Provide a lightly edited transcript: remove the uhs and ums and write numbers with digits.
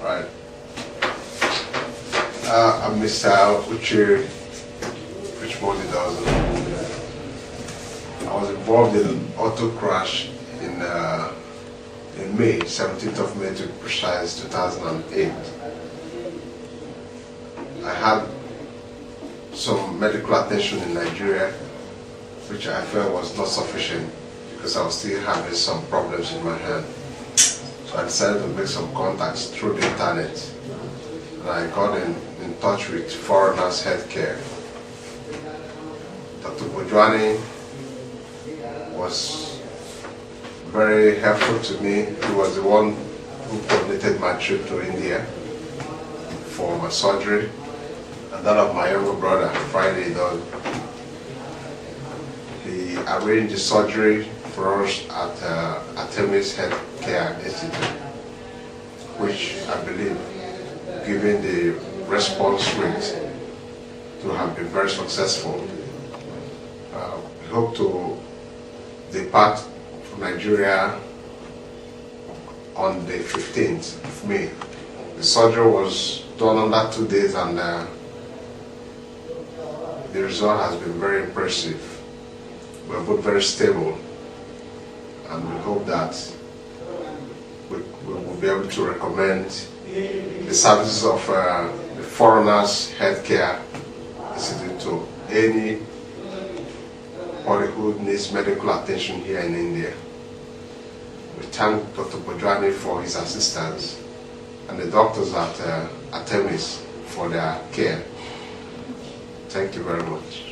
Right. I'm Mr. Uche Richmond Dozen. I was involved in an auto crash in May, 17th of May to be precise, 2008. I had some medical attention in Nigeria, which I felt was not sufficient because I was still having some problems in my hand. So I decided to make some contacts through the internet. And I got in touch with Foreigners Healthcare. Dr. Bojwani was very helpful to me. He was the one who coordinated my trip to India for my surgery, and that of my younger brother, Friday Dog. He arranged the surgery for us at Artemis Healthcare Institute, which I believe, given the response rate, to have been very successful. We hope to depart from Nigeria on the 15th of May. The surgery was done under 2 days, and the result has been very impressive. We're both very stable, and we hope that we will be able to recommend the services of the Foreigners Healthcare Institute to anybody who needs medical attention here in India. We thank Dr. Bojwani for his assistance and the doctors at Artemis for their care. Thank you very much.